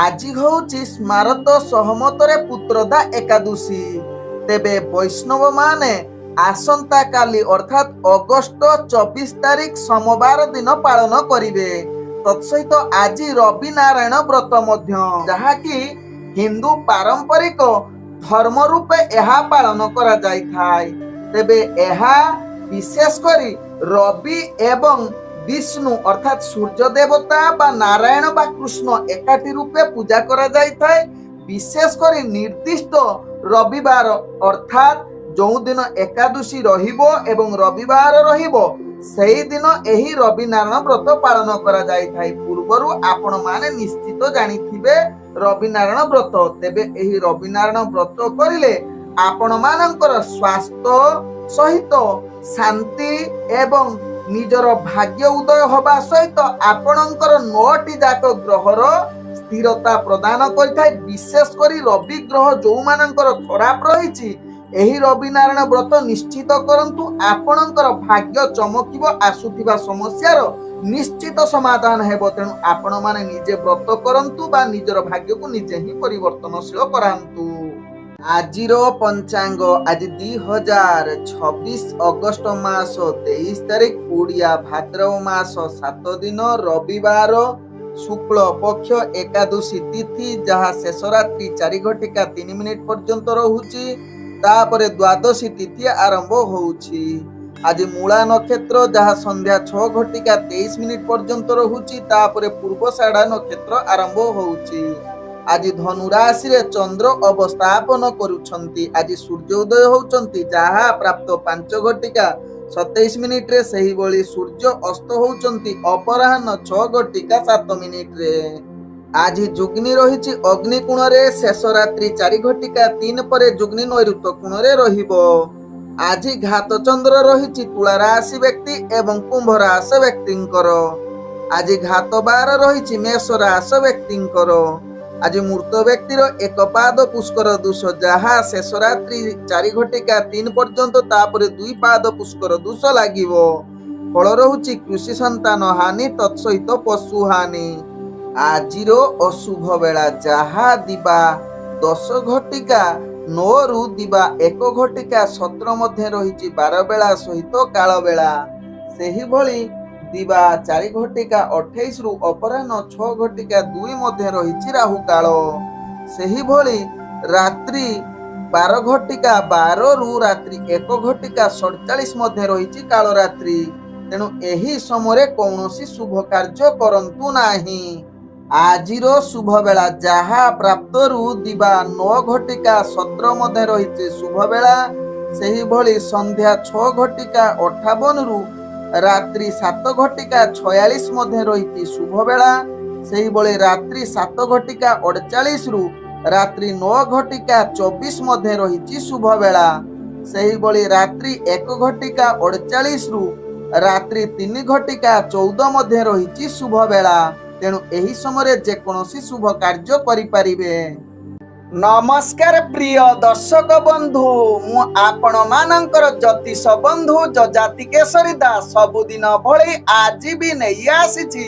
আজি হଉଛି ସ୍ମାରତ ସହମତରେ ପୁତ୍ରଦା ଏକାଦଶୀ। ତେବେ ବୈଷ୍ଣବ ମାନେ ଆସନ୍ତା କାଲି ଅର୍ଥାତ୍ ଅଗଷ୍ଟ 24 ତାରିଖ ସୋମବାର ଦିନ ପାଳନ କରିବେ। ତତ୍ସହିତ ଆଜି ରବି ନାରାୟଣ ବ୍ରତ ମଧ୍ୟ, ଯାହାକି ହିନ୍ଦୁ ପାରମ୍ପରିକ ଧର୍ମ ରୂପେ ଏହା ପାଳନ କରାଯାଇଥାଏ। ତେବେ ଏହା ବିଶେଷ କରି ରବି ଏବଂ ବିଷ୍ଣୁ ଅର୍ଥାତ୍ ସୂର୍ଯ୍ୟ ଦେବତା ବା ନାରାୟଣ ବା କୃଷ୍ଣ ଏକାଠି ରୂପେ ପୂଜା କରାଯାଇଥାଏ। ବିଶେଷ କରି ନିର୍ଦ୍ଦିଷ୍ଟ ରବିବାର ଅର୍ଥାତ୍ ଯେଉଁଦିନ ଏକାଦଶୀ ରହିବ ଏବଂ ରବିବାର ରହିବ ସେଇଦିନ ଏହି ରବି ନାରାୟଣ ବ୍ରତ ପାଳନ କରାଯାଇଥାଏ। ପୂର୍ବରୁ ଆପଣମାନେ ନିଶ୍ଚିତ ଜାଣିଥିବେ ରବି ନାରାୟଣ ବ୍ରତ। ତେବେ ଏହି ରବି ନାରାୟଣ ବ୍ରତ କରିଲେ ଆପଣମାନଙ୍କର ସ୍ୱାସ୍ଥ୍ୟ ସହିତ ଶାନ୍ତି ଏବଂ ନିଜର ଭାଗ୍ୟ ଉଦୟ ହେବା ସହିତ ଆପଣଙ୍କର 9ଟି ଯାକ ଗ୍ରହର ସ୍ଥିରତା ପ୍ରଦାନ କରିଥାଏ। ବିଶେଷ କରି ରବି ଗ୍ରହ ଯେଉଁମାନଙ୍କର ଖରାପ ରହିଛି ଏହି ରବି ନାରାୟଣ ବ୍ରତ ନିଶ୍ଚିତ କରନ୍ତୁ। ଆପଣଙ୍କର ଭାଗ୍ୟ ଚମକିବ, ଆସୁଥିବା ସମସ୍ୟାର ନିଶ୍ଚିତ ସମାଧାନ ହେବ। ତେଣୁ ଆପଣମାନେ ନିଜେ ବ୍ରତ କରନ୍ତୁ ବା ନିଜର ଭାଗ୍ୟକୁ ନିଜେ ହିଁ ପରିବର୍ତ୍ତନଶୀଳ କରାନ୍ତୁ। ଆଜିର ପଞ୍ଚାଙ୍ଗ ଆଜି 2026 ଅଗଷ୍ଟ ମାସ 23 ତାରିଖ ଓଡ଼ିଆ ଭାଦ୍ରବ ମାସ 7 ଦିନ ରବିବାର ଶୁକ୍ଳ ପକ୍ଷ ଏକାଦଶୀ ତିଥି, ଯାହା ଶେଷ ରାତ୍ରି 4:03 ପର୍ଯ୍ୟନ୍ତ ରହୁଛି। ତାପରେ ଦ୍ୱାଦଶୀ ତିଥି ଆରମ୍ଭ ହଉଛି। ଆଜି ମୂଳା ନକ୍ଷତ୍ର, ଯାହା ସନ୍ଧ୍ୟା 6:23 ପର୍ଯ୍ୟନ୍ତ ରହୁଛି। ତାପରେ ପୂର୍ବଷାଢ଼ା ନକ୍ଷତ୍ର ଆରମ୍ଭ ହଉଛି। ଆଜି ଧନୁ ରାଶିରେ ଚନ୍ଦ୍ର ଅବସ୍ଥାପନ କରୁଛନ୍ତି। ଆଜି ସୂର୍ଯ୍ୟ ଉଦୟ ହେଉଛନ୍ତି, ଯାହା ପ୍ରାପ୍ତ 5:27 ସେହିଭଳି ସୂର୍ଯ୍ୟ ଅସ୍ତ ହେଉଛନ୍ତି ଅପରାହ୍ନ 6:07। ଆଜି ଯୁଗ୍ନି ରହିଛି ଅଗ୍ନି କୋଣରେ, ଶେଷ ରାତ୍ରି 4:03 ପରେ ଯୁଗ୍ନି ନୈಋତ୍ୟ କୋଣରେ ରହିବ। ଆଜି ଘାତ ଚନ୍ଦ୍ର ରହିଛି ତୁଳା ରାଶି ବ୍ୟକ୍ତି ଏବଂ କୁମ୍ଭ ରାଶି ବ୍ୟକ୍ତିଙ୍କର। ଆଜି ଘାତ ବାର ରହିଛି ମେଷ ରାଶି ବ୍ୟକ୍ତିଙ୍କର। ଆଜି ମୃତ ବ୍ୟକ୍ତିର ଏକ ପାଦ ପୁଷ୍କର ଦୋଷ, ଯାହା ଶେଷ ରାତ୍ରି 4:03 ପର୍ଯ୍ୟନ୍ତ। ତାପରେ 2 ପାଦ ପୁଷ୍କର ଦୋଷ ଲାଗିବ। ଫଳ ରହୁଛି କୃଷି ସନ୍ତାନ ହାନି, ତତ୍ସହିତ ପଶୁ ହାନି। ଆଜିର ଅଶୁଭ ବେଳା, ଯାହା ଦିବା 10:09 ଦିବା 1:17 ମଧ୍ୟ ରହିଛି 12 ବେଳା ସହିତ କାଳ ବେଳା। ସେହିଭଳି ଦିବା 4:28 ଅପରାହ୍ନ 6:02 ମଧ୍ୟ ରହିଛି ରାହୁ କାଳ। ସେହିଭଳି ରାତ୍ରି 12:12 ରାତ୍ରି 1:47 ମଧ୍ୟ ରହିଛି କାଳ ରାତ୍ରି। ତେଣୁ ଏହି ସମୟରେ କୌଣସି ଶୁଭ କାର୍ଯ୍ୟ କରନ୍ତୁ ନାହିଁ। ଆଜିର ଶୁଭ ବେଳା, ଯାହା ପ୍ରାପ୍ତରୁ ଦିବା 9:17 ମଧ୍ୟ ରହିଛି ଶୁଭ ବେଳା। ସେହିଭଳି ସନ୍ଧ୍ୟା 6:58 ରାତ୍ରି 7:46 ମଧ୍ୟ ରହିଛି ଶୁଭ ବେଳା। ସେହିଭଳି ରାତ୍ରି 7:48 ରାତ୍ରି 9:24 ମଧ୍ୟ ରହିଛି ଶୁଭ ବେଳା। ସେହିଭଳି ରାତ୍ରି 1:48 ରାତ୍ରି 3:14 ମଧ୍ୟ ରହିଛି ଶୁଭ ବେଳା। ତେଣୁ ଏହି ସମୟରେ ଯେକୌଣସି ଶୁଭ କାର୍ଯ୍ୟ କରିପାରିବେ। ନମସ୍କାର ପ୍ରିୟ ଦର୍ଶକ ବନ୍ଧୁ, ମୁଁ ଆପଣମାନଙ୍କର ଜ୍ୟୋତିଷ ବନ୍ଧୁ ଯଯାତି କେଶରୀ ଦାସ ସବୁଦିନ ଭଳି ଆଜି ବି ନେଇ ଆସିଛି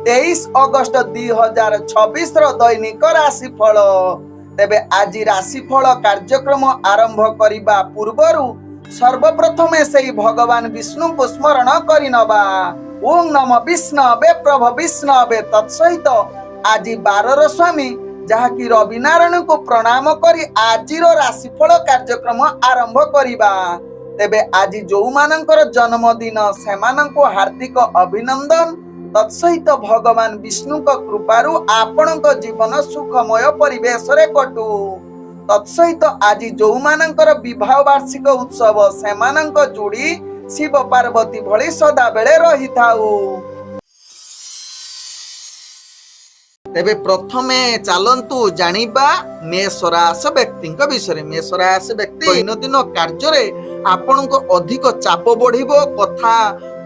23 ଅଗଷ୍ଟ 2026 ଦୈନିକ ରାଶିଫଳ। ତେବେ ଆଜି ରାଶିଫଳ କାର୍ଯ୍ୟକ୍ରମ ଆରମ୍ଭ କରିବା ପୂର୍ବରୁ ସର୍ବପ୍ରଥମେ ସେହି ଭଗବାନ ବିଷ୍ଣୁଙ୍କୁ ସ୍ମରଣ କରିନେବା। ଓಂ ନମ ବିଷ୍ଣବେ ପ୍ରଭ ବିଷ୍ଣବେ। ତତ୍ସହିତ ଆଜି ବାରର ସ୍ୱାମୀ ଯାହାକି ରବି ନାରାୟଣଙ୍କୁ ପ୍ରଣାମ କରି ଆଜିର ରାଶିଫଳ କାର୍ଯ୍ୟକ୍ରମ ଆରମ୍ଭ କରିବା। ତେବେ ଆଜି ଯେଉଁମାନଙ୍କର ଜନ୍ମଦିନ ସେମାନଙ୍କୁ ହାର୍ଦ୍ଦିକ ଅଭିନନ୍ଦନ। ତତ୍ସହିତ ଭଗବାନ ବିଷ୍ଣୁଙ୍କ କୃପାରୁ ଆପଣଙ୍କ ଜୀବନ ସୁଖମୟ ପରିବେଶରେ କଟୁ। ତତ୍ସହିତ ଆଜି ଯେଉଁମାନଙ୍କର ବିବାହ ବାର୍ଷିକ ଉତ୍ସବ ସେମାନଙ୍କ ଯୋଡ଼ି ଶିବ ପାର୍ବତୀ ଭଳି ସଦାବେଳେ ରହିଥାଉ। ତେବେ ପ୍ରଥମେ ଚାଲନ୍ତୁ ଜାଣିବା ମେଷ ରାଶି ବ୍ୟକ୍ତିଙ୍କ ବିଷୟରେ। ମେଷ ରାଶି ବ୍ୟକ୍ତି ଦୈନନ୍ଦିନ କାର୍ଯ୍ୟରେ ଆପଣଙ୍କ ଅଧିକ ଚାପ ବଢିବ। କଥା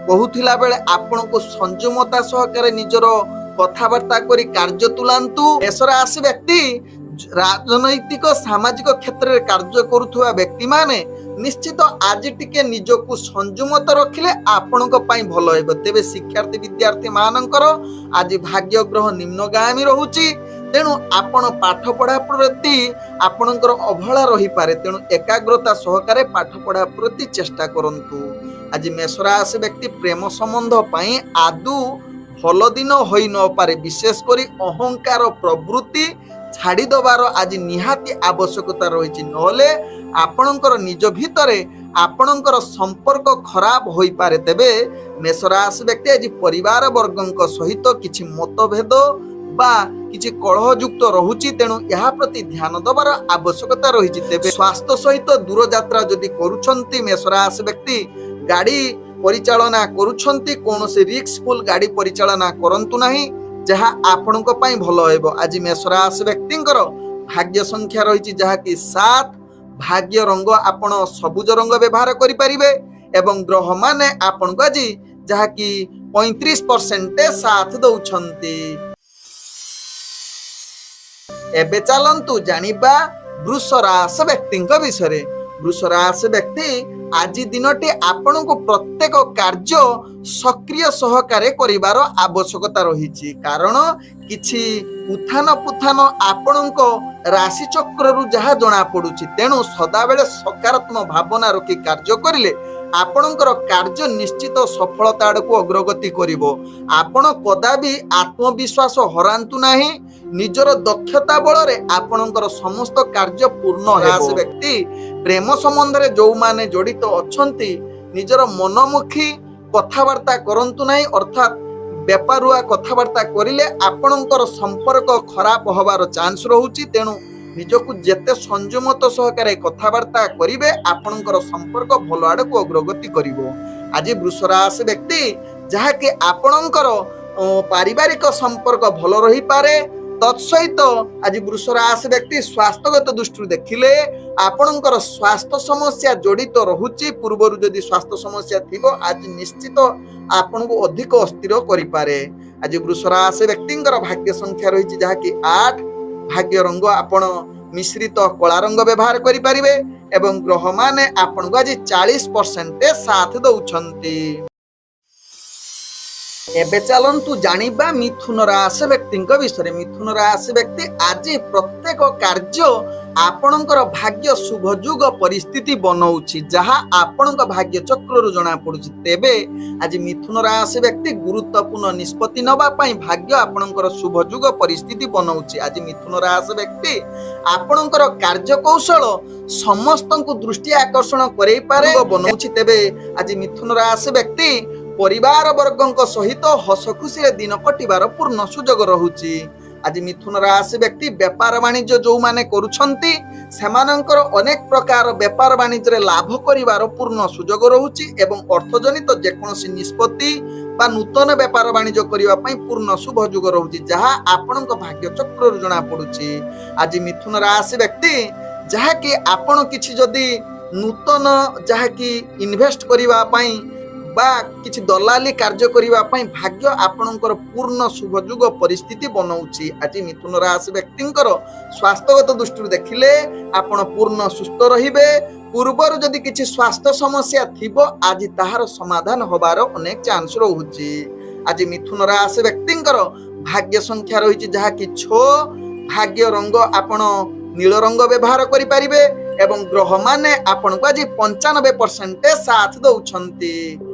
କହୁଥିଲା ବେଳେ ଆପଣଙ୍କୁ ସଂଯମତା ସହକାରେ ନିଜର କଥାବାର୍ତ୍ତା କରି କାର୍ଯ୍ୟ ତୁଲାନ୍ତୁ। ମେଷ ରାଶି ବ୍ୟକ୍ତି ରାଜନୈତିକ ସାମାଜିକ କ୍ଷେତ୍ରରେ କାର୍ଯ୍ୟ କରୁଥିବା ବ୍ୟକ୍ତିମାନେ ନିଶ୍ଚିତ ଆଜି ଟିକେ ନିଜକୁ ସଂଯମତା ରଖିଲେ ଆପଣଙ୍କ ପାଇଁ ଭଲ ହେବ। ତେବେ ଶିକ୍ଷାର୍ଥୀ ବିଦ୍ୟାର୍ଥୀ ମାନଙ୍କର ଆଜି ଭାଗ୍ୟ ଗ୍ରହ ନିମ୍ନଗାମୀ ରହୁଛି। तेणु आपण पाठ पढ़ा प्रति आपणकर अवहेला रही पारे। तेणु एकाग्रता सहकारे पाठ पढ़ा प्रति चेष्टा करंतु। आज मेष राशि व्यक्ति प्रेम संबंध पाई आदु भल दिन होई न पारे। विशेष करी अहंकार प्रवृत्ति छाड़ी दबार आज निहाती आवश्यकता रही, नहले आपणकर निज भितरे आपणकर संपर्क खराब होई पारे। तेबे मेष राशि व्यक्ति आज परिवार वर्गक सहित किछि मतभेद बा किछि कलहयुक्त रहुछि, तेणु यहा प्रति ध्यान दबार आवश्यकता रही। तेबे स्वास्थ्य सहित दूर यात्रा जदि करूछंती मेष राशि व्यक्ति, गाड़ी परिचालना करूछंती, कोनोसी रिस्कफुल गाड़ी परिचालना करंतु नाही, जहा आपणक पई भलो हेबो। आज मेष राशि व्यक्तिंकर भाग्य संख्या रही जहा कि 7, भाग्य रंग आपण सबुज रंग व्यवहार करि परिबे एवं ग्रह माने आपणक आज जहा कि 35% साथ दउछंती। एबे चलंतु जानिबा वृष राशि व्यक्तिंक विषय। वृष राशि व्यक्ति आज दिनटी आपण को प्रत्येक कार्य सक्रिय सहकारे करिवार आवश्यकता रही, कारण किछि उत्थान पुथान आपणक राशि चक्ररु जहा जना पडुछि। तेणु सदा बेले सकारात्मक भावना रखी कार्य करिले आपणकर कार्य निश्चित सफलता आड़कू अग्रगति करिवो। आपण कदाबी आत्मविश्वास हरांतु नाही, निजर दक्षता बल रे आपणकर समस्त कार्य पूर्ण राशि व्यक्ति प्रेम संबंध रे जो माने जड़ित अछंती निजर मनमुखी कथावार्ता करंतु नाही, अर्थात बेपारुआ कथावार्ता करिले आपणकर संपर्क खराब होबार चांस रहुछि। तेणु निजकु जेते संयमत सहकारे कथावार्ता करिवे आपणकर संपर्क भल आड़कू अग्रगति करिवो। आज वृष राशि व्यक्ति जहा कि आपणकर पारिवारिक संपर्क भल रही पारे। तत्सहित आज वृष राशि व्यक्ति स्वास्थ्यगत दृष्टि देखिले आपणकर स्वास्थ्य समस्या जड़ित रहुछि। पूर्वरु जदि स्वास्थ्य समस्या थिबो आज निश्चित आपनको अधिक अस्थिर करि पारे। आज वृष राशि व्यक्तिंकर भाग्य संख्या रही जहा कि 8, भाग्य रंग आपण मिश्रित कला रंग व्यवहार करि परिबे एवं ग्रह माने आपनको आज 40% साथ दउछंती। एबे चलंतु जानिबा मिथुन राशि व्यक्तिंक विषय। मिथुन राशि व्यक्ति आज प्रत्येक कार्य आपणकर भाग्य शुभयुग परिस्थिति बनौछि, जहा आपणक भाग्य चक्ररु जना पडुछि। तेबे आज मिथुन राशि व्यक्ति गुरुत्वपूर्ण निष्पत्ति नबा पई भाग्य आपणकर शुभयुग परिस्थिति बनौछि। आज मिथुन राशि व्यक्ति आपणकर कार्य कौशल समस्तंकु दृष्टि आकर्षण करै पारे बनौछि। तेबे आज मिथुन राशि व्यक्ति परिवार वर्गक सहित हस खुशी दिन कटिबार पूर्ण सुजोग रहुछि। आज मिथुन राशि व्यक्ति व्यापार वाणिज्य जो माने करूछंती सेमानंकर अनेक प्रकार व्यापार वाणिज्य रे लाभ करिवार पूर्ण सुजोग रहुछि एवं अर्थजनित जेकोसी निष्पत्ति बा नूतन व्यापार वाणिज्य करिवा पई पूर्ण शुभ युग रहुछि, जहा आपणक भाग्य चक्ररु जना पडुछि। आज मिथुन राशि व्यक्ति जहा कि आपण किछि जदी नूतन जहा कि इन्वेस्ट करिवा पई बा किछि दलाली कार्य करिवा पई भाग्य आपणकर पूर्ण शुभयुग परिस्थिति बनौछि। आज मिथुन राशि व्यक्तिंकर स्वास्थ्यगत दृष्टि देखिले आपण पूर्ण सुस्थ रहिबे। पूर्वर जदि किछि स्वास्थ्य समस्या थिबो आज ताहार समाधान होबार अनेक चांस रहुछि। आज मिथुन राशि व्यक्तिंकर भाग्य संख्या रहिछि जहा कि 6, भाग्य रंग आपण नील रंग व्यवहार करि परिबे एवं ग्रह माने आपण को आज 95% साथ दउछंती।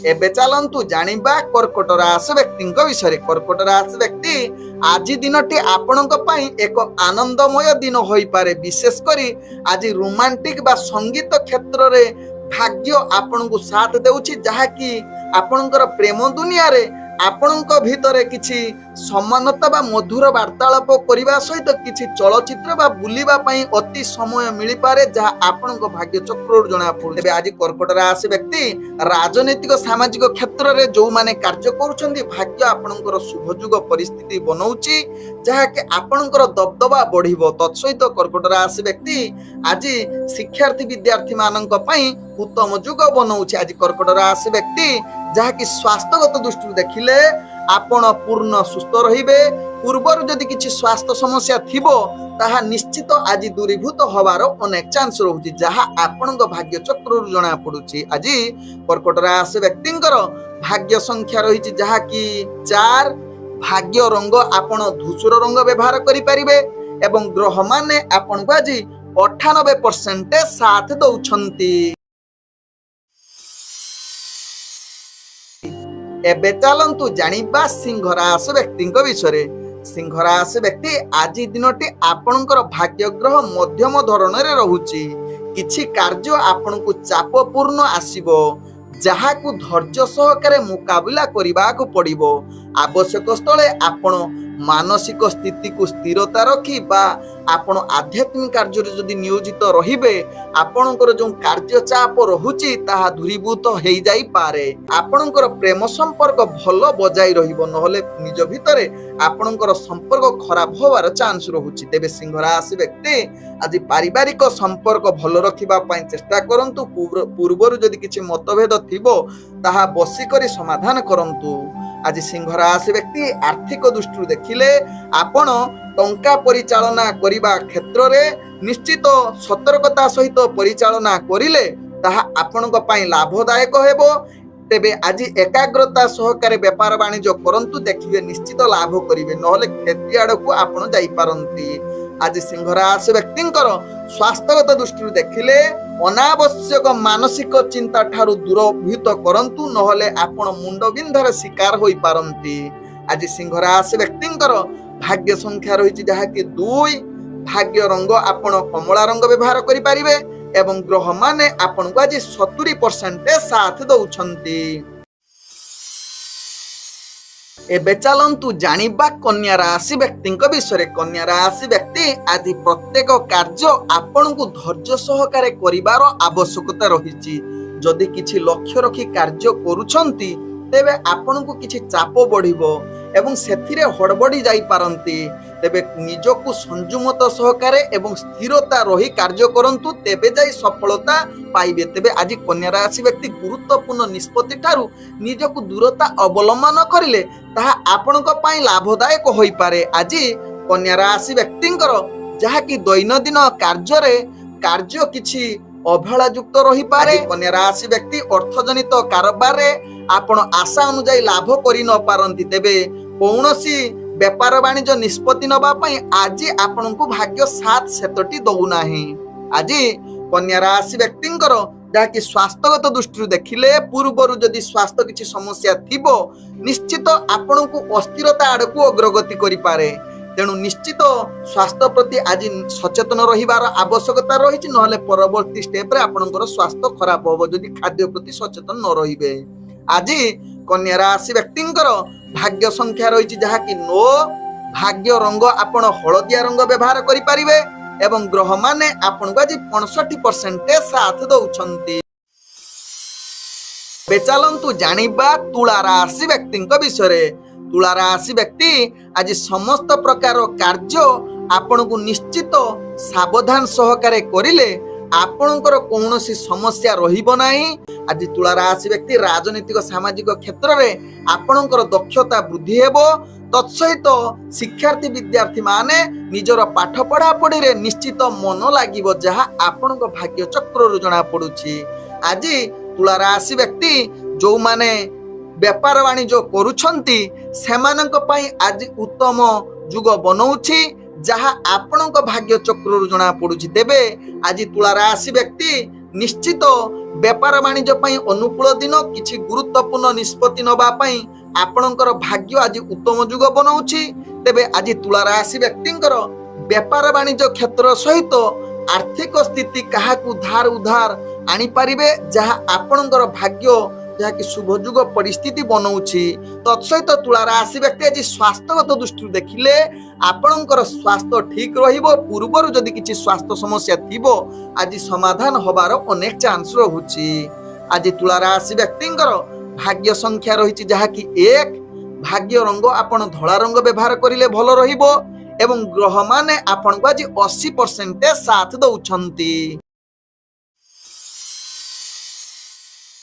एबे चलंतु जानिबा कर्कट राशि व्यक्तिंक विषय। कर्कट राशि व्यक्ति आज दिनटी आपणक पई एक आनंदमय दिन होई पारे। विशेष करी आज रोमांटिक बा संगीत क्षेत्र रे भाग्य आपणको साथ देउछि, जहा कि आपणकर प्रेम दुनिया रे आपणक भितरे किछि समानता बा मधुर वार्तालाप करिबा सहित किछि चलचित्र बा बुलिबा पई अति समय मिली पारे, जहा आपणक भाग्य चक्ररु जणा पडु। तेबे आज कर्कट राशि व्यक्ति राजनीतिक सामाजिक क्षेत्र रे जो माने कार्य करूछन्ती भाग्य आपणकर शुभयुग परिस्थिति बनौछि, जहा कि आपणकर दबदबा बढ़िबो। तत्सहित कर्कट राशि व्यक्ति आज शिक्षार्थी विद्यार्थी मानक पई उत्तम युग बनौछि। आज कर्कट राशि व्यक्ति जहा कि स्वास्थ्यगत दृष्टि देखिले आपण पूर्ण सुस्थ रहिबे। पूर्वर जदि किछि स्वास्थ्य समस्या थिबो ताहा निश्चित आज दूरीभूत होबार अनेक चांस रहुछि, जहा आपणक भाग्य चक्ररु जणा पडुछि। आज कर्कट राशि व्यक्तिंकर भाग्य संख्या रहिछि जहा कि 4, भाग्य रंग आपण धूसर रंग व्यवहार करिपारिबे एवं ग्रह माने आपन को आज 98% साथ दउछंती। एबे चलंतु जानिबा सिंह राशि व्यक्ति विषय। सिंह राशि व्यक्ति आज दिनटी आपणकर भाग्य ग्रह मध्यम धरण रहुची। किछि कार्य आपन को चापपूर्ण आसीबो जहाकू धैर्य सहकारे मुकाबला करबाकू पड़िबो। आवश्यक स्थले आपण मानसिक स्थिति को स्थिरता रखी बा आपण आध्यात्मिक कार्य जदि नियोजित रहिबे आपणकर जो कार्य चाप रहुची ताहा दूरीभूत हेई जाई पारे। आपणकर प्रेम संपर्क भल बजाई रहिबो नहले निज भितरे आपणकर संपर्क खराब होवार चांस रहुची। तेबे सिंह राशि व्यक्ति आज पारिवारिक संपर्क भल रखिबा पई चेष्टा करंतु। पूर्वरु जदि किछि मतभेद थिबो ताहा बसी करी समाधान करंतु। आज सिंह राशि व्यक्ति आर्थिक दृष्टि देखिले आपण टंका परिचालना करिबा क्षेत्र रे निश्चित सतर्कता सहित परिचालना करिले ताहा आपणक पई लाभदायक हेबो। तेबे आज एकाग्रता सहकारे व्यापार वाणिज्य करंतु देखिबे निश्चित लाभ करिवे नहले क्षति आड़कू आपण जाई पारंती। आज सिंह राशि व्यक्तिंकर स्वास्थ्यगत दृष्टि देखिले अनावश्यक मानसिक चिंता ठारू दूरभूत करंतु नहले आपण मुंड बिंधार शिकार होई पारंती। आज सिंह राशि व्यक्तिंकर भाग्य संख्या रही जहा कि 2। भाग्य रंग आपण कमला रंग व्यवहार करि पारिबे एवं ग्रह माने आपण को आज 70% साथ दउछंती। एबे चलंतु जानिबा कन्या राशि व्यक्ति विषय। कन्या राशि व्यक्ति आज प्रत्येक कार्य आपण को धैर्य सहकारे करिवार आवश्यकता रहिछि। जदि किछि लक्ष्य रखी कार्य करूछंती तेबे आपण को किछि चाप बढ़िबो एवं सेथिरे हड़बड़ी जाई पारंती। तेबे निजको संयमत सहकारे एवं स्थिरता रही कार्य करंतु तेबे जाई सफलता पाइबे। तेबे आज कन्या राशि व्यक्ति गुरुत्वपूर्ण निष्पत्ति ठारू निजको दूरता अवलंबन करिले ताहा आपणक पई लाभदायक होई पारे। आज कन्या राशि व्यक्तिंकर जहा कि दैनंदिन कार्य किछि अवहेला युक्त रही पारे। कन्या राशि व्यक्ति अर्थजनित कारोबार रे आपण आशा अनुसार लाभ करि न पारंती। तेबे कौनसी व्यापार वाणिज्य निष्पत्ति नबा पई आज आपनकु भाग्य साथ सेतटी दउ नाही। आज कन्या राशि व्यक्तिंकर जहा कि स्वास्थ्यगत दृष्टि देखिले पूर्वरु जदि स्वास्थ्य किछि समस्या थिबो निश्चित आपनकु अस्थिरता आडकु अग्रगति करि पारे। तेणु निश्चित स्वास्थ्य प्रति आज सचेतन रहिबार आवश्यकता रही नहले परवर्ती स्टेप रे आपनकर स्वास्थ्य खराब होबो जदि खाद्य प्रति सचेतन न रहिबे। आज कन्या राशि व्यक्तिंकर भाग्य संख्या रही जहा कि 9। भाग्य रंग आपण हलदिया रंग व्यवहार करि पारिबे एवं ग्रह माने आपण को आज 65% साथ दउछंती। बेचालंतु जानिबा तुला राशि व्यक्ति विषय। तुला राशि व्यक्ति आज समस्त प्रकार कार्य आपण को निश्चित सावधान सहकारे करिले आपणकर कौनसी समस्या रहिबो नाही। आज तुला राशि व्यक्ति राजनीतिक सामाजिक क्षेत्र में आपणकर दक्षता वृद्धि हेबो। तत्सहित शिक्षार्थी विद्यार्थी माने निजर पाठ पढ़ा पढ़ी रे निश्चित मन लागिबो जहा आपणक भाग्य चक्र रु जणा पडुछि। आज तुला राशि व्यक्ति जो माने व्यापार वाणिज्य करूछंती सेमानक पई आज उत्तम जुग बनौछि जहा आपणक भाग्य चक्र रु जणा पडुछि। तेबे आज तुला राशि व्यक्ति निश्चित व्यापार वाणिज्य पई अनुकूल दिन किछि गुरुत्वपूर्ण निष्पत्ति नबा पई आपणकर भाग्य आज उत्तम जुग बनौछि। तेबे आज तुला राशि व्यक्तिंकर व्यापार वाणिज्य क्षेत्र सहित आर्थिक स्थिति काहाकू धार उधार आनी पारिबे जहा आपणकर भाग्य जहा कि शुभ जुग परिस्थिति बनौछि। तत्सहित तुला राशि व्यक्ति आज स्वास्थ्यगत दृष्टि देखिले आपणकर स्वास्थ्य ठीक रहिबो। पूर्वरु जदि किछि स्वास्थ्य समस्या थिबो आज समाधान होबार अनेक चांस रहुछि। आज तुला राशि व्यक्तिंकर भाग्य संख्या रहिछि जहा कि 1। भाग्य रंग आपण धला रंग व्यवहार करिले भलो रहिबो एवं ग्रह माने आपण को आज 80% साथ दउछंती।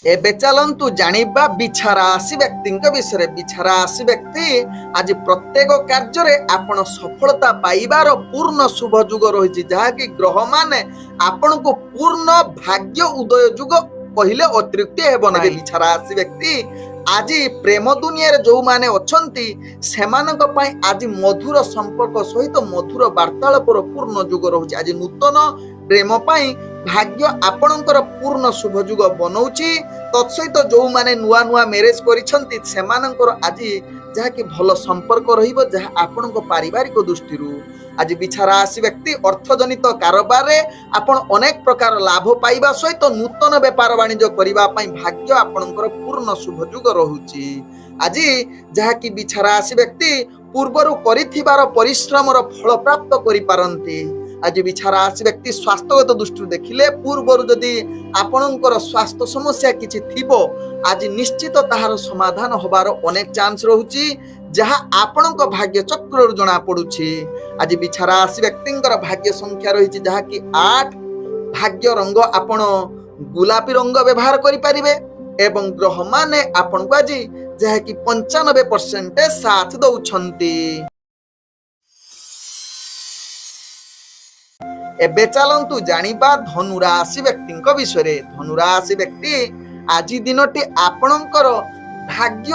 एबे चलंतु जानिबा बिछा राशि व्यक्ति विषय। बिछा राशि व्यक्ति आज प्रत्येक कार्य रे आपण सफलता पाइबार पूर्ण शुभ जुग रही जहा कि ग्रह माने आपण को पूर्ण भाग्य उदय जुग कहले अतिरिक्त हेबो ना। बिछा राशि व्यक्ति आज प्रेम दुनिया जो माने अछंती सेमानक पई आज मधुर संपर्क सहित मधुर वार्तालापर पूर्ण जुग रहुछि। आज नूतन प्रेम पई भाग्य आपणकर पूर्ण शुभ जुग बनौछि। तत्सहित जो माने नुआ नुआ मैरेज करिसंती सेमानकर आज जहा कि भल संपर्क रहिबो, जहा आपणक पारिवारिक दृष्टिरू आज बिछा राशि व्यक्ति अर्थजनित कारोबार रे आपण अनेक प्रकार लाभ पाइबा सहित नूतन व्यापार वाणिज्य करिबा पई भाग्य आपणकर पूर्ण शुभ जुग रहुछि। आज जहा कि बिछा राशि व्यक्ति पूर्वरु करिथिबार परिश्रमर फल प्राप्त करि पारंती। आज बिछा राशि व्यक्ति स्वास्थ्यगत दृष्टि देखिले पूर्वरु जदि आपणकर स्वास्थ्य समस्या किछि थिबो आज निश्चित ताहार समाधान होबार अनेक चांस रहुछि, जहा आपणक भाग्य चक्र जना पडुछि। आज बिछा राशि व्यक्तिंकर भाग्य संख्या रहिछि जहा कि 8। भाग्य रंग आपण गुलाबी रंग व्यवहार करि परिबे एवं ग्रह माने आपण को आज जहा कि 95% साथ दउछंती। एबे चलंतु जानिबा धनुराशि व्यक्तिंक विषय। धनुराशि व्यक्ति आज दिनटी आपणकर भाग्य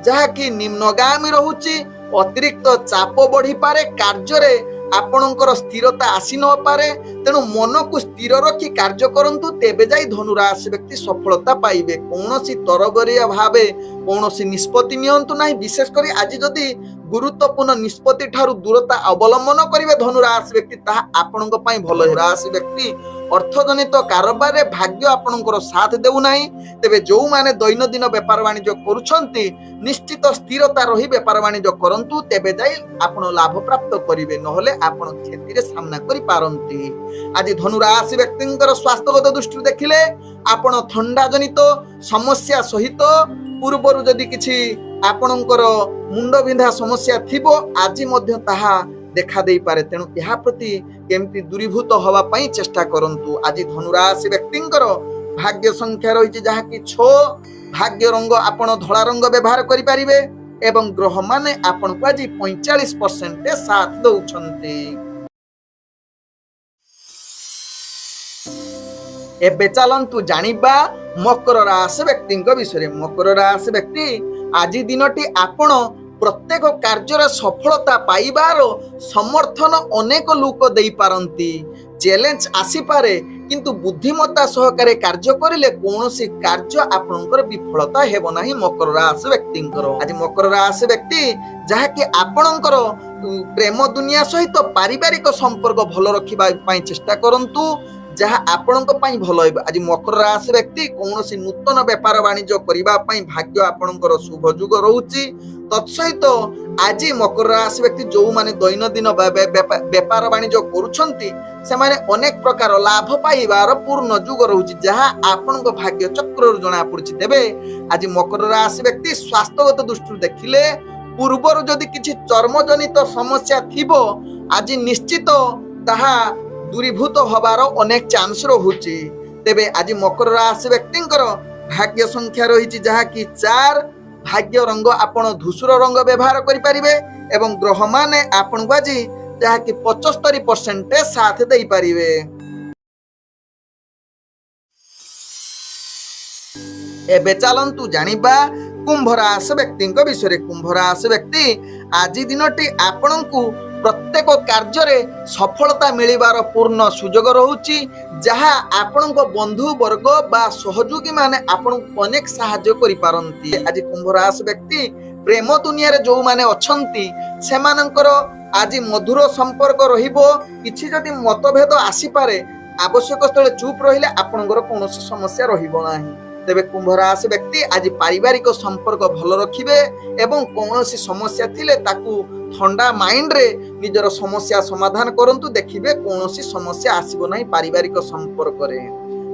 जहा कि निम्नगामी रहुछि। अतिरिक्त चाप बढ़ी पारे, कार्य रे आपणकर स्थिरता आसी न पारे, तेणु मन को स्थिर रखी कार्य करंतु, तेबे जाई धनुराशि व्यक्ति सफलता पाइबे। कौनसी तरगरिया भावे कौनसी निष्पत्ति नियंतु नाही। विशेष करी आज जदि गुरुत्वपूर्ण निष्पत्ति ठारू दूरता अवलंबन करिवे धनुराशि व्यक्ति ताहा आपणक पई भलो। राशि व्यक्ति अर्थजनित कारोबार रे भाग्य आपणकर साथ देउ नाही, तेबे जो माने दैनंदिन व्यापार वाणिज्य करूछंती निश्चित स्थिरता रही व्यापार वाणिज्य करंतु, तेबे जाई आपण लाभ प्राप्त करिवे, नहले आपण क्षति रे सामना करि पारंती। आज धनुराशि व्यक्तिंकर स्वास्थ्यगत दृष्टि देखिले आपण थंडा जनित समस्या सहित पूर्वरु जदि किछि आपणकर मुंड विंधा समस्या थिबो आज मध्य ताहा देखा देई पारे, तेणु यहा प्रति केमति दूरीभूत हवा पई चेष्टा करंतु। आज धनुराशि व्यक्तिंकर भाग्य संख्या रहिछि जहा कि 6। भाग्य रंग आपण धला रंग व्यवहार करि परिबे एवं ग्रह माने आपण को आज 45% साथ दउछंती। एबे चलंतु जानिबा मकर राशि व्यक्तिंक विषय। मकर राशि व्यक्ति आज दिनटी आपण प्रत्येक कार्य सफलता पाइबार समर्थन अनेक लोक दे पारंती। चैलेंज आसी पारे किंतु बुद्धिमत्ता सहकारे कार्य करिले कोनोसी कार्य आपनकर विफलता हेबो नाही मकर राशि व्यक्तिंकर। आज मकर राशि व्यक्ति जहा कि आपनकर प्रेम दुनिया सहित पारिवारिक संपर्क भलो रखिबा पई चेष्टा करंतु, जहा आपनक पई भलो हेबो। आज मकर राशि व्यक्ति कोनोसी नूतन व्यापार वाणिज्य करिबा पई भाग्य आपनकर शुभ जुग रहउची। तत्सहित आज मकर राशि व्यक्ति जो माने दैनंदिन व्यापार वाणिज्य करूछंती से माने अनेक प्रकार लाभ पाइबार पूर्ण जुग रहउची, जहा आपनक भाग्य चक्र जना पड़ुची। तेबे आज मकर राशि व्यक्ति स्वास्थ्यगत दृष्टि देखिले पूर्वर जदि किछि चर्मजनित समस्या थिबो आज निश्चित ताहा दूरीभूत हबार अनेक चांस रहुची। तेबे आज मकर राशि व्यक्तिंकर भाग्य संख्या रहिछि जहा कि 4। भाग्य रंग आपण धूसर रंग व्यवहार करि परिबे एवं ग्रह माने आपण को आज जहा कि 75% साथ देई परिबे। एबे चलंतु जानिबा कुंभ राशि व्यक्तिंक विषय। कुंभ राशि व्यक्ति आज दिनटी आपणଙ୍କୁ प्रत्येक कार्य रे सफलता मिलिबार पूर्ण सुजोग रहुची, जहा आपणଙ୍କ बंधु वर्ग बा सहयोगी माने आपणଙ୍କୁ अनेक सहाय्य करि पारंती। आज कुंभ राशि व्यक्ति प्रेम दुनिया रे जो माने अछंती सेमानकर आज मधुर संपर्क रहिबो। किछि जदि मतभेद आसी पारे आवश्यक स्थले चुप रहिले आपणଙ୍କର कोनोसी समस्या रहिबो नाही। तेबे कुंभ राशि व्यक्ति आज पारिवारिक संपर्क भलो रखिबे एवं कोनोसी समस्या थिले ताकू ठंडा माइंड रे निजर समस्या समाधान करंतु, देखिबे कोनोसी समस्या आसीबो नाही पारिवारिक संपर्क रे।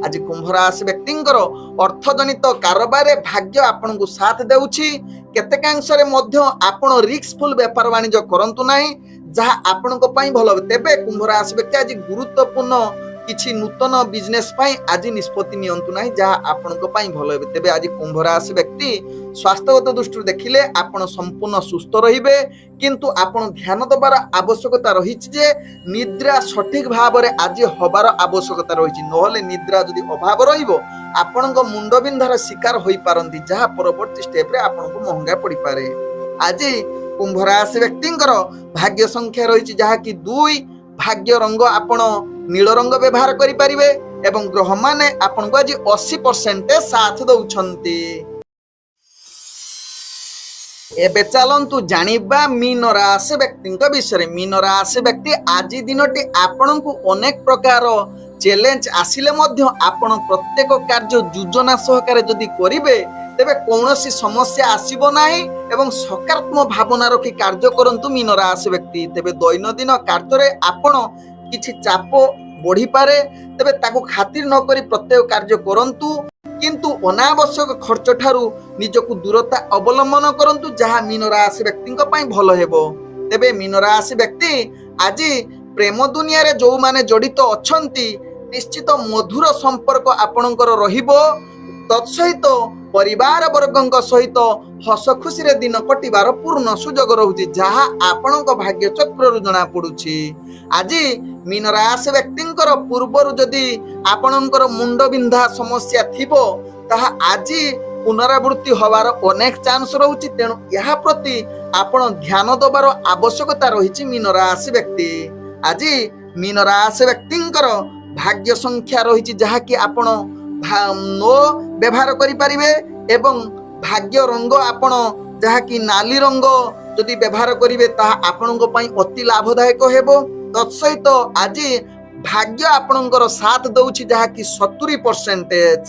आज कुंभ राशि व्यक्तिंकर अर्थजनित कारोबार रे भाग्य आपनकु साथ देउछि। केतेकांश रे मध्य आपण रिस्कफुल व्यापार वाणिज्य करंतु नाही, जहा आपनक पई भलो। तेबे कुंभ राशि व्यक्ति आज गुरुत्वपूर्ण କିଛି ନୂତନ ବିଜନେସ୍ ପାଇଁ ଆଜି ନିଷ୍ପତ୍ତି ନିଅନ୍ତୁ ନାହିଁ, ଯାହା ଆପଣଙ୍କ ପାଇଁ ଭଲ ହେବ। ତେବେ ଆଜି କୁମ୍ଭ ରାଶି ବ୍ୟକ୍ତି ସ୍ୱାସ୍ଥ୍ୟଗତ ଦୃଷ୍ଟିରୁ ଦେଖିଲେ ଆପଣ ସମ୍ପୂର୍ଣ୍ଣ ସୁସ୍ଥ ରହିବେ, କିନ୍ତୁ ଆପଣ ଧ୍ୟାନ ଦେବାର ଆବଶ୍ୟକତା ରହିଛି ଯେ ନିଦ୍ରା ସଠିକ ଭାବରେ ଆଜି ହବାର ଆବଶ୍ୟକତା ରହିଛି। ନହେଲେ ନିଦ୍ରା ଯଦି ଅଭାବ ରହିବ ଆପଣଙ୍କ ମୁଣ୍ଡବିନ୍ଧାର ଶିକାର ହୋଇପାରନ୍ତି, ଯାହା ପରବର୍ତ୍ତୀ ଷ୍ଟେପରେ ଆପଣଙ୍କୁ ମହଙ୍ଗା ପଡ଼ିପାରେ। ଆଜି କୁମ୍ଭ ରାଶି ବ୍ୟକ୍ତିଙ୍କର ଭାଗ୍ୟ ସଂଖ୍ୟା ରହିଛି ଯାହାକି 2। ଭାଗ୍ୟ ରଙ୍ଗ ଆପଣ ନୀଳ ରଙ୍ଗ ବ୍ୟବହାର କରିପାରିବେ ଏବଂ ଗ୍ରହମାନେ ଆପଣଙ୍କୁ ଆଜି 80% ସାଥ ଦଉଛନ୍ତି। ଏବେ ଚାଲନ୍ତୁ ଜାଣିବା ମୀନ ରାଶି ବ୍ୟକ୍ତିଙ୍କ ବିଷୟରେ। ମୀନ ରାଶି ବ୍ୟକ୍ତି ଆଜି ଦିନଟି ଆପଣଙ୍କୁ ଅନେକ ପ୍ରକାର ଚ୍ୟାଲେଞ୍ଜ ଆସିଲେ ମଧ୍ୟ ଆପଣ ପ୍ରତ୍ୟେକ କାର୍ଯ୍ୟ ଯୋଜନା ସହକାରେ ଯଦି କରିବେ ତେବେ କୌଣସି ସମସ୍ୟା ଆସିବ ନାହିଁ ଏବଂ ସକାରାତ୍ମକ ଭାବନା ରଖି କାର୍ଯ୍ୟ କରନ୍ତୁ ମୀନ ରାଶି ବ୍ୟକ୍ତି। ତେବେ ଦୈନନ୍ଦିନ କାର୍ଯ୍ୟରେ ଆପଣ କିଛି ଚାପ ବଢିପାରେ, ତେବେ ତାକୁ ଖାତିର ନ କରି ପ୍ରତ୍ୟେକ କାର୍ଯ୍ୟ କରନ୍ତୁ, କିନ୍ତୁ ଅନାବଶ୍ୟକ ଖର୍ଚ୍ଚ ଠାରୁ ନିଜକୁ ଦୂରତା ଅବଲମ୍ବନ କରନ୍ତୁ, ଯାହା ମୀନ ରାଶି ବ୍ୟକ୍ତିଙ୍କ ପାଇଁ ଭଲ ହେବ। ତେବେ ମୀନ ରାଶି ବ୍ୟକ୍ତି ଆଜି ପ୍ରେମ ଦୁନିଆରେ ଯୋଉମାନେ ଜଡିତ ଅଛନ୍ତି ନିଶ୍ଚିତ ମଧୁର ସମ୍ପର୍କ ଆପଣଙ୍କର ରହିବ। ତତ୍ସହିତ ପରିବାର ବର୍ଗଙ୍କ ସହିତ ହସ ଖୁସିରେ ଦିନ କଟିବାର ପୂର୍ଣ୍ଣ ସୁଯୋଗ ରହୁଛି, ଯାହା ଆପଣଙ୍କ ଭାଗ୍ୟ ଚକ୍ରରୁ ଜଣା ପଡୁଛି। ଆଜି ମୀନ ରାଶି ବ୍ୟକ୍ତିଙ୍କର ପୂର୍ବରୁ ଯଦି ଆପଣଙ୍କର ମୁଣ୍ଡ ବିନ୍ଧା ସମସ୍ୟା ଥିବ ତାହା ଆଜି ପୁନରାବୃତ୍ତି ହବାର ଅନେକ ଚାନ୍ସ ରହୁଛି, ତେଣୁ ଏହା ପ୍ରତି ଆପଣ ଧ୍ୟାନ ଦେବାର ଆବଶ୍ୟକତା ରହିଛି ମୀନ ରାଶି ବ୍ୟକ୍ତି। ଆଜି ମୀନ ରାଶି ବ୍ୟକ୍ତିଙ୍କର ଭାଗ୍ୟ ସଂଖ୍ୟା ରହିଛି ଯାହାକି ଆପଣ 9 ବ୍ୟବହାର କରିପାରିବେ ଏବଂ ଭାଗ୍ୟ ରଙ୍ଗ ଆପଣ ଯାହାକି ନାଲି ରଙ୍ଗ ଯଦି ବ୍ୟବହାର କରିବେ ତାହା ଆପଣଙ୍କ ପାଇଁ ଅତି ଲାଭଦାୟକ ହେବ। ତତ୍ସହିତ ଆଜି ଭାଗ୍ୟ ଆପଣଙ୍କର ସାଥ ଦଉଛି ଯାହାକି 70%।